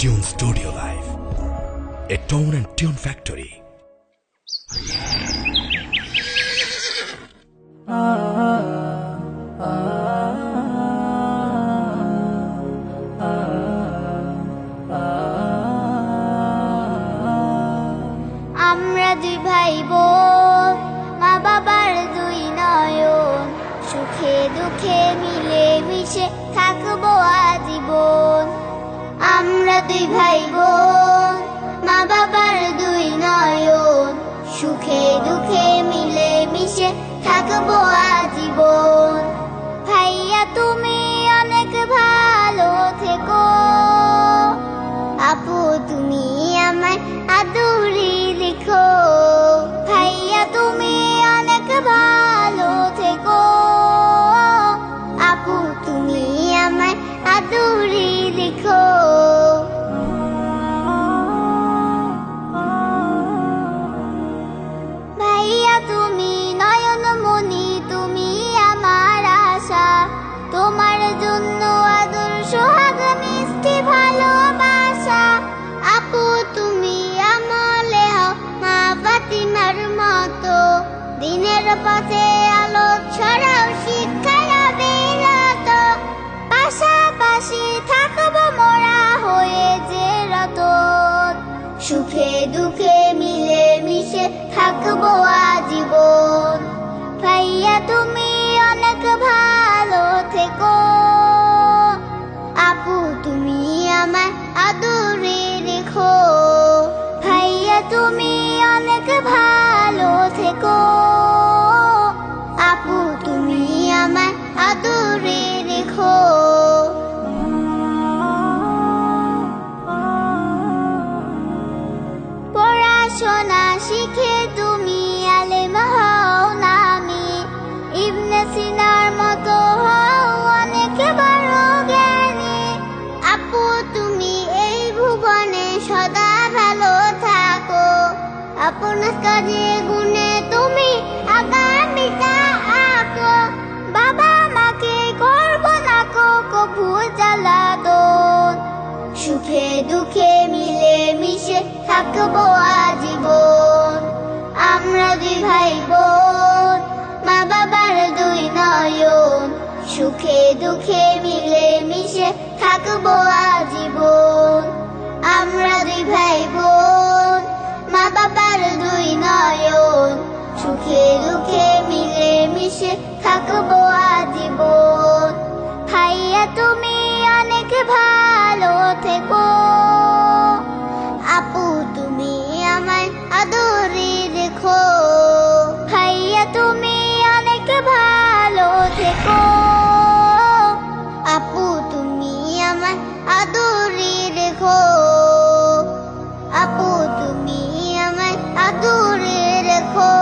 Tune Studio Live, a tone and tune factory. আমরা দুই ভাই বোন, মা বাবার দুই নয়ন, সুখে দুঃখে মিলে মিশে থাকবো আজীবন। আমরা দুই ভাই বোন, মা বাবার দুই নয়ন, সুখে দুঃখে মিলে মিশে থাকবো আজীবন। ভাইয়া তুমি অনেক ভালো থেকো, আপু তুমি আমায় আদুরি রেখো। ভাইয়া তুমি অনেক ভালো থেকো, আপু তুমি আমায় আদুরি রেখো। ভাইয়া তুমি নয়নমণি, তুমি আমার আশা, তোমার জন্য আদর সোহাগ মিষ্টি ভালোবাসা। আপু তুমি আমলে হও মা ফাতিমার মতো, দিনের পথে আলো ছড়াও শিক্ষায় অবিরত। পাশাপাশি থাকবো মোরা হয়ে যে রতন, সুখে দুঃখে মিলে মিশে থাকবো আজীবন। ভাইয়া তুমি অনেক ভালো থেকো, আপু তুমি আমায় আদরে রেখো। ভাইয়া তুমি অনেক ভালো থেকো, আপু তুমি আমায় আদরে রেখো। পড়াশোনা শিখে তুমি আলেম হও নামি, ইবনে সিনার মতো হও অনেক বড় জ্ঞানী। আপু তুমি এই ভুবনে সদা ভালো থাকো, আপনার কাজে গুণে তুমি আগামীটা আঁকো। বাবা মাকে করবো না কভু জ্বালাতন, সুখে দুঃখে মিলে মিশে থাকবো আজীবন। আমরা দুই ভাই বোন, মা বাবার দুই নয়ন, সুখে দুঃখে মিলে মিশে থাকবো আজীবন। আমরা দুই ভাই বোন, মা বাবার দুই নয়ন, সুখে দুঃখে মিলে মিশে থাকবো আজীবন। ভাইয়া তুমি অনেক ভালো থেকো, আপু তুমি আমায় আদরে রেখো। ভাইয়া তুমি অনেক ভালো থেকো, আপু তুমি আমায় আদরে রেখো। আপু তুমি আমায় আদরে রেখো।